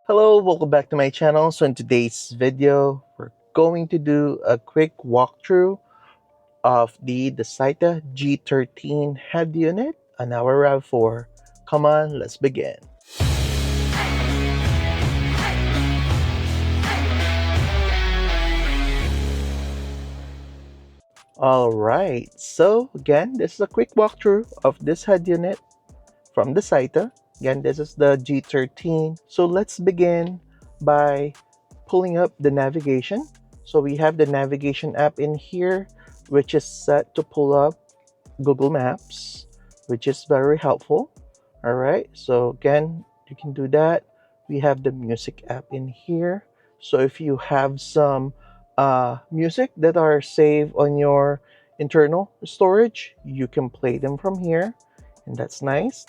Hello, welcome back to my channel. So in today's video, we're going to do a quick walkthrough of the DASAITA G13 head unit on our RAV4. Come on, let's begin. Alright, so again, this is a quick walkthrough of this head unit from DASAITA. Again, this is the G13. So let's begin by pulling up the navigation. So we have the navigation app in here, which is set to pull up Google Maps, which is very helpful. All right, so again, you can do that. We have the music app in here. So if you have some music that are saved on your internal storage, you can play them from here, and that's nice.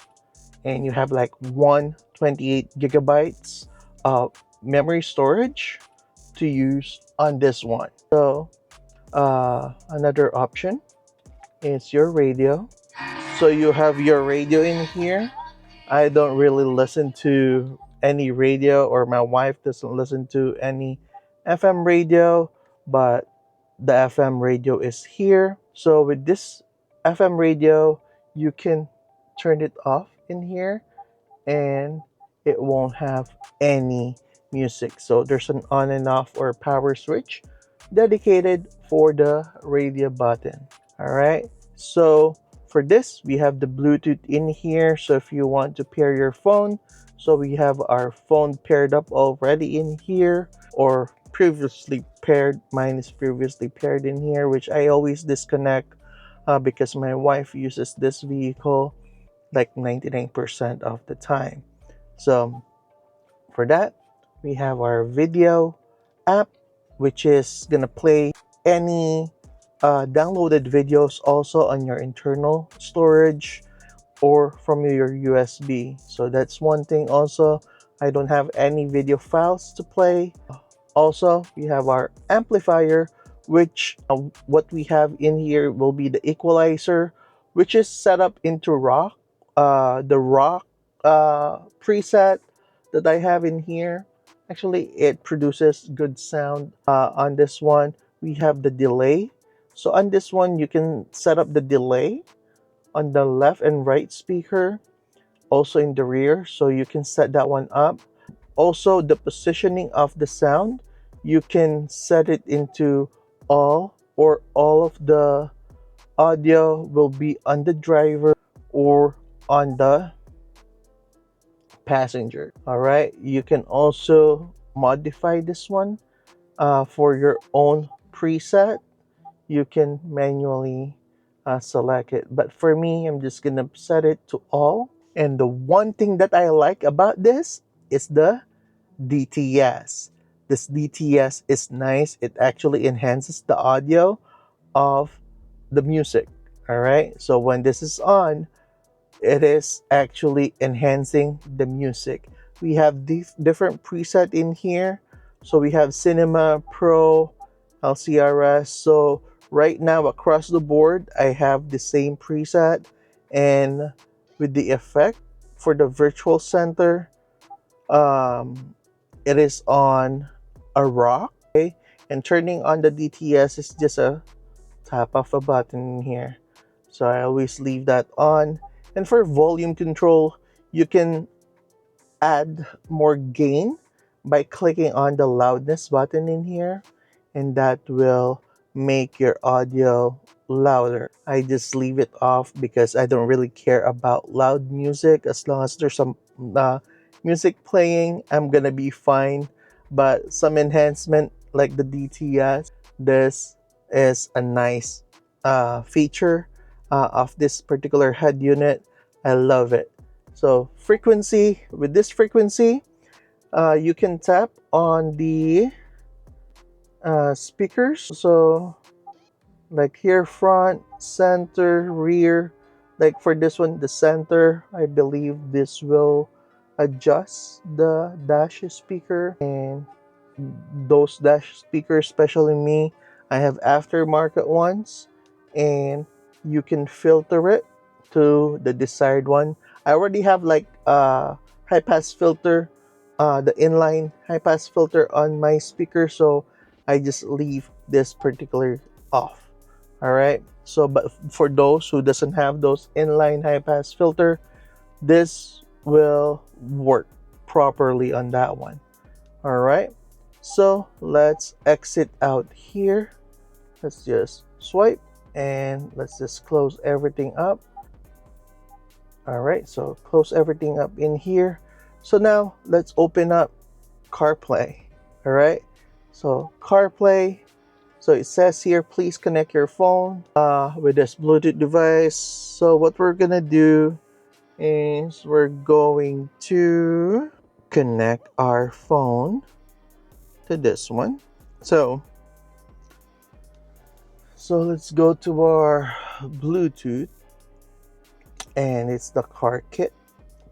And you have like 128 gigabytes of memory storage to use on this one. So another option is your radio. So you have your radio in here. I don't really listen to any radio, or my wife doesn't listen to any FM radio, but the FM radio is here. So with this FM radio, you can turn it off in here and it won't have any music. So there's an on and off or power switch dedicated for the radio button. All right, so for this we have the Bluetooth in here. So if you want to pair your phone, so we have our phone paired up already in here, or previously paired. Mine is previously paired in here, which I always disconnect because my wife uses this vehicle like 99% of the time. So for that, we have our video app, which is gonna play any downloaded videos also on your internal storage or from your USB. So that's one thing. Also, I don't have any video files to play. Also, we have our amplifier, which what we have in here will be the equalizer, which is set up into rock. The rock preset that I have in here, actually it produces good sound. On this one we have the delay. So on this one you can set up the delay on the left and right speaker, also in the rear, so you can set that one up. Also the positioning of the sound, you can set it into all, or all of the audio will be on the driver or on the passenger. All right, you can also modify this one for your own preset. You can manually select it, but for me, I'm just gonna set it to all. And the one thing that I like about this is the DTS. This DTS is nice. It actually enhances the audio of the music. All right, so when this is on, it is actually enhancing the music. We have these different preset in here. So we have Cinema, Pro, LCRS. So right now across the board, I have the same preset, and with the effect for the virtual center, it is on a rock. Okay? And turning on the DTS is just a tap of a button in here. So I always leave that on. And for volume control, you can add more gain by clicking on the loudness button in here, and that will make your audio louder. I just leave it off because I don't really care about loud music. As long as there's some music playing, I'm gonna be fine. But some enhancement like the DTS, this is a nice feature of this particular head unit. I love it. So frequency, with this frequency, you can tap on the speakers. So like here, front, center, rear. Like for this one, the center, I believe this will adjust the dash speaker. And those dash speakers, especially me, I have aftermarket ones, and you can filter it to the desired one. I already have like a high pass filter the inline high pass filter on my speaker, so I just leave this particular off. All right, so but for those who doesn't have those inline high pass filter, this will work properly on that one. All right, so let's exit out here. Let's just swipe and let's just close everything up. All right, so close everything up in here. So now let's open up CarPlay. All right, so CarPlay. So it says here, please connect your phone with this Bluetooth device. So what we're gonna do is we're going to connect our phone to this one. So let's go to our Bluetooth, and it's the car kit.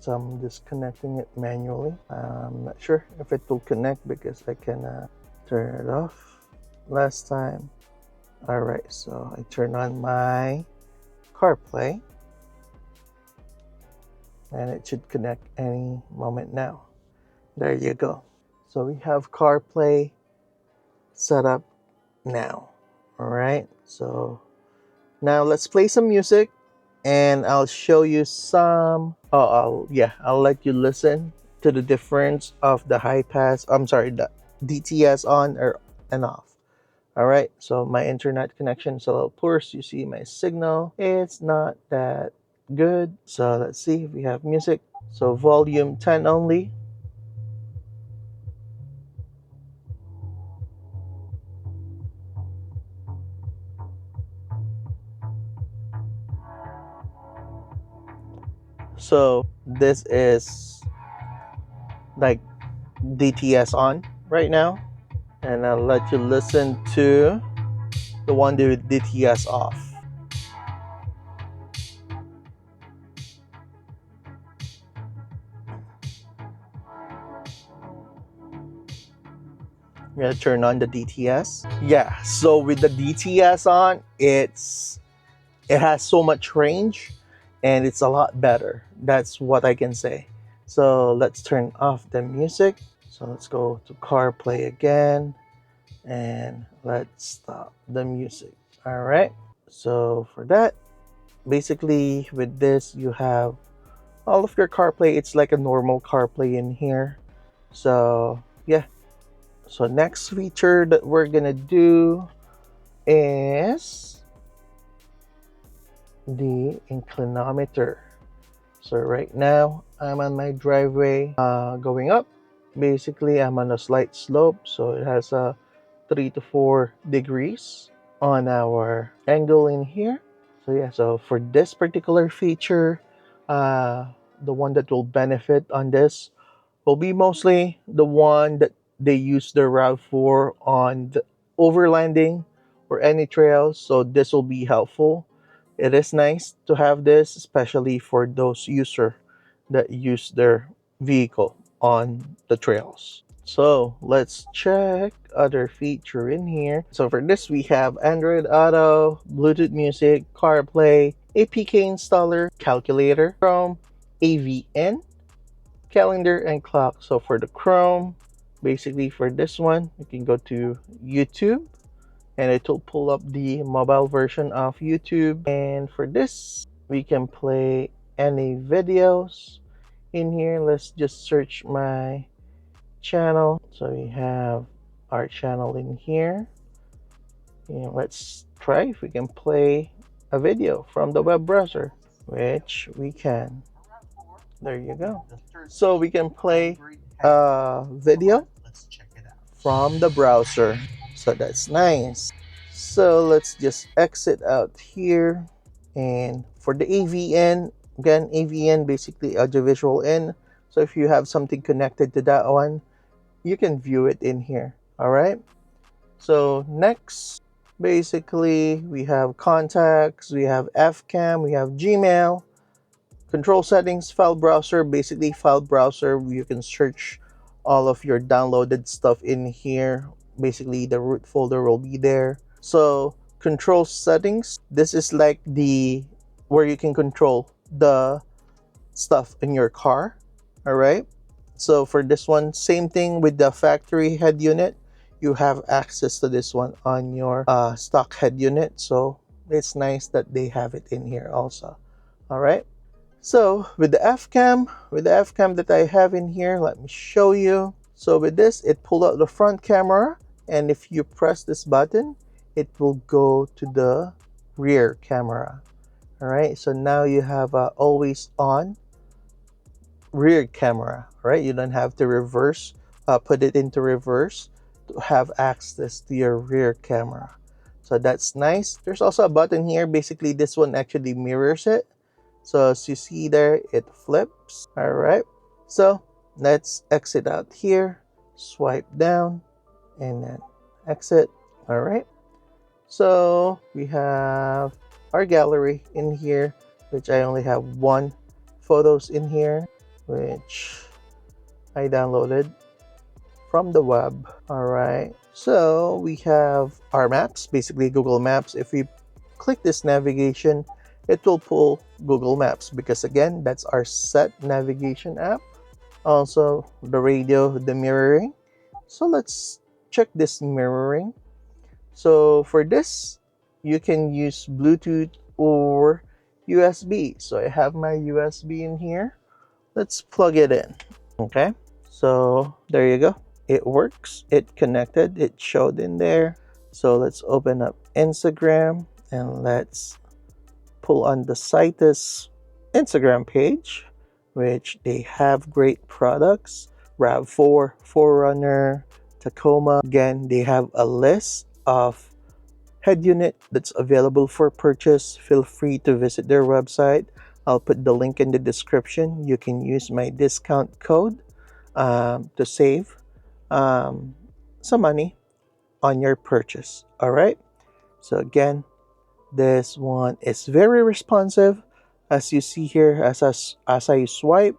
So I'm just connecting it manually. I'm not sure if it will connect because I can turn it off last time. All right, so I turn on my CarPlay and it should connect any moment now. There you go. So we have CarPlay set up now. All right, so now let's play some music and I'll show you some. I'll let you listen to the difference of the high pass. I'm sorry, the DTS on or and off. All right, so my internet connection is a little poor, so you see my signal, it's not that good. So let's see if we have music. So volume 10 only. So this is like DTS on right now, and I'll let you listen to the one with DTS off. I'm gonna turn on the DTS. Yeah, so with the DTS on, it has so much range and it's a lot better. That's what I can say. So let's turn off the music. So let's go to CarPlay again and let's stop the music. All right, so for that, basically with this you have all of your CarPlay. It's like a normal CarPlay in here. So yeah, so next feature that we're gonna do is the inclinometer. So right now I'm on my driveway going up. Basically I'm on a slight slope, so it has a 3 to 4 degrees on our angle in here. So yeah, so for this particular feature, the one that will benefit on this will be mostly the one that they use the RAV4 on the overlanding or any trails. So this will be helpful. It is nice to have this, especially for those user that use their vehicle on the trails. So let's check other feature in here. So for this we have Android Auto, Bluetooth Music, CarPlay, APK installer, calculator, Chrome, AVN, calendar, and clock. So for the Chrome, basically for this one, you can go to YouTube and it will pull up the mobile version of YouTube. And for this, we can play any videos in here. Let's just search my channel. So we have our channel in here. And let's try if we can play a video from the web browser, which we can. There you go. So we can play a video from the browser. So that's nice. So let's just exit out here. And for the AVN, again, AVN basically audiovisual in. So if you have something connected to that one, you can view it in here. All right. So next, basically we have contacts, we have Fcam, we have Gmail, control settings, file browser. Basically file browser, you can search all of your downloaded stuff in here. Basically the root folder will be there. So control settings, this is like the where you can control the stuff in your car. All right, So for this one, same thing with the factory head unit. You have access to this one on your stock head unit. So it's nice that they have it in here also. All right. So with the F-cam that I have in here, let me show you. So with this, it pulled out the front camera, and if you press this button, it will go to the rear camera. All right. So now you have always on rear camera, right? You don't have to reverse, put it into reverse to have access to your rear camera. So that's nice. There's also a button here. Basically, this one actually mirrors it. So as you see there, it flips. All right. So let's exit out here, swipe down, and then exit. All right. So we have our gallery in here, which I only have one photos in here, which I downloaded from the web. All right. So we have our maps, basically Google Maps. If we click this navigation, it will pull Google Maps because again, that's our set navigation app. Also the radio, the mirroring. So let's check this mirroring. So for this, you can use Bluetooth or USB. So I have my USB in here. Let's plug it in. Okay, so there you go. It works. It connected. It showed in there. So let's open up Instagram and let's pull on the DASAITA's Instagram page, which they have great products. RAV4, 4Runner, Tacoma. Again, they have a list of head unit that's available for purchase. Feel free to visit their website. I'll put the link in the description. You can use my discount code to save some money on your purchase. All right. So again, this one is very responsive. As you see here, as I swipe,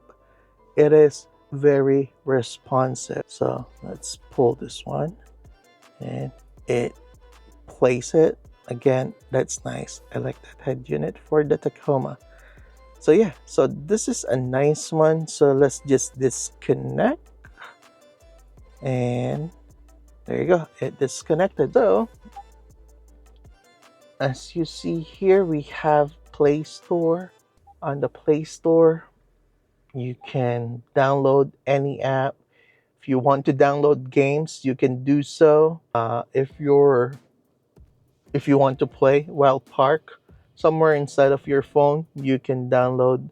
it is very responsive. So let's pull this one and it plays it. Again, that's nice. I like that head unit for the Tacoma. So yeah, so this is a nice one. So let's just disconnect. And there you go. It disconnected. So as you see here, we have Play Store. On the Play Store, you can download any app. If you want to download games, you can do so. If you want to play while parked somewhere inside of your phone, you can download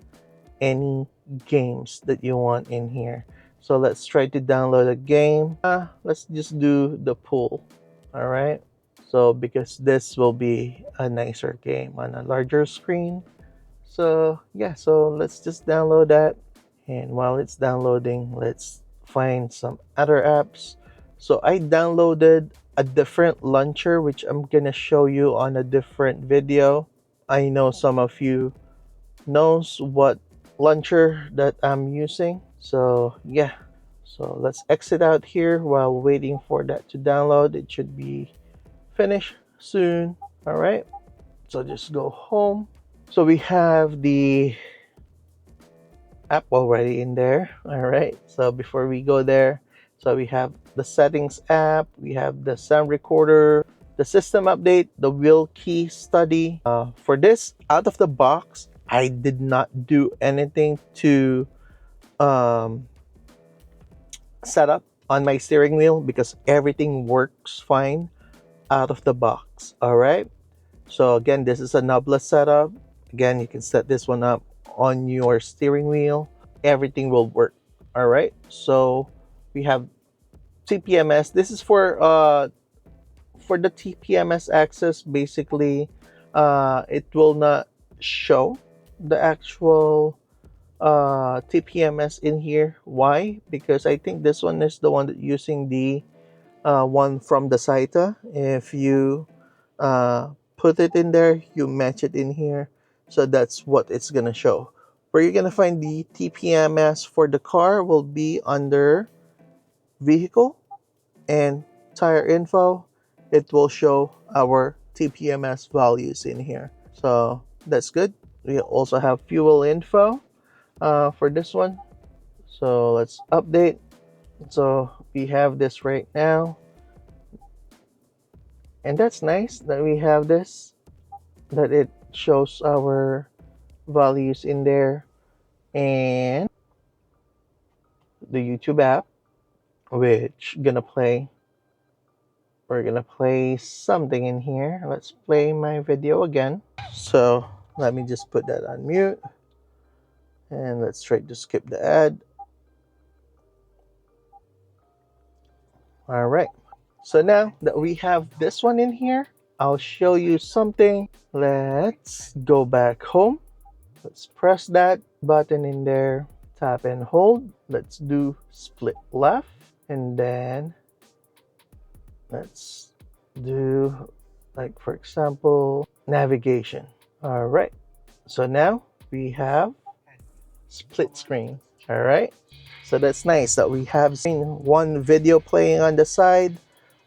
any games that you want in here. So let's try to download a game. Let's just do the pool. All right. So because this will be a nicer game on a larger screen. So yeah, so let's just download that. And while it's downloading, let's find some other apps. So I downloaded a different launcher, which I'm gonna show you on a different video. I know some of you knows what launcher that I'm using. So yeah, so let's exit out here while waiting for that to download. It should be finished soon. All right, so just go home. So we have the app already in there. All right, so before we go there, so we have the settings app, we have the sound recorder, the system update, the wheel key study. For this, out of the box, I did not do anything to set up on my steering wheel because everything works fine out of the box. All right, so again, this is a knobless setup. Again, you can set this one up on your steering wheel. Everything will work. All right, so we have TPMS. This is for the TPMS access. Basically, it will not show the actual TPMS in here. Why? Because I think this one is the one that using the one from the DASAITA. If you put it in there, you match it in here, so that's what it's gonna show. Where you're gonna find the TPMS for the car will be under vehicle and tire info. It will show our TPMS values in here, so that's good. We also have fuel info for this one. So let's update. So we have this right now, and that's nice that we have this, that it shows our values in there, and the YouTube app, which we're gonna play something in here. Let's play my video again. So let me just put that on mute, and let's try to skip the ad. All right, so now that we have this one in here, I'll show you something. Let's go back home. Let's press that button in there, tap and hold. Let's do split left, and then let's do, like, for example, navigation. All right, so now we have split screen. All right, so that's nice that we have seen one video playing on the side,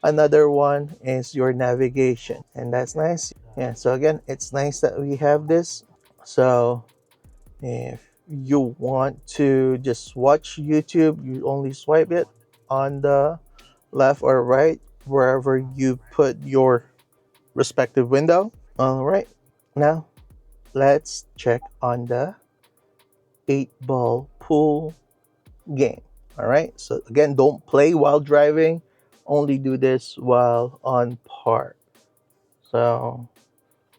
another one is your navigation, and that's nice. Yeah, so again, it's nice that we have this. So if you want to just watch YouTube, you only swipe it on the left or right, wherever you put your respective window. All right, now let's check on the 8-ball pool game. All right, so again, don't play while driving, only do this while on park. So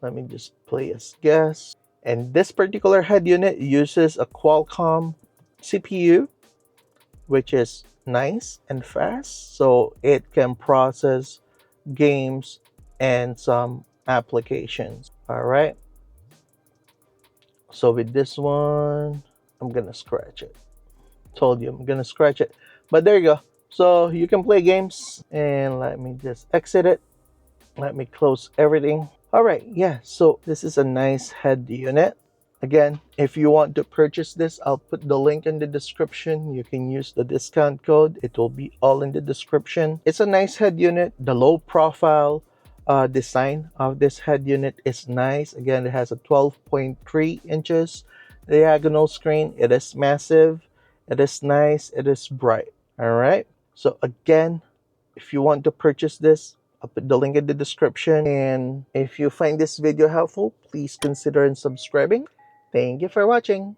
let me just play as guest. And this particular head unit uses a Qualcomm CPU, which is nice and fast, so it can process games and some applications. All right, so with this one, I'm gonna scratch it. Told you I'm gonna scratch it, but there you go. So you can play games, and let me just exit it. Let me close everything. All right, yeah, so this is a nice head unit. Again, if you want to purchase this, I'll put the link in the description. You can use the discount code. It will be all in the description. It's a nice head unit. The low profile design of this head unit is nice. Again, it has a 12.3 inches diagonal screen. It is massive. It is nice. It is bright. All right. So again, if you want to purchase this, I'll put the link in the description. And if you find this video helpful, please consider subscribing. Thank you for watching.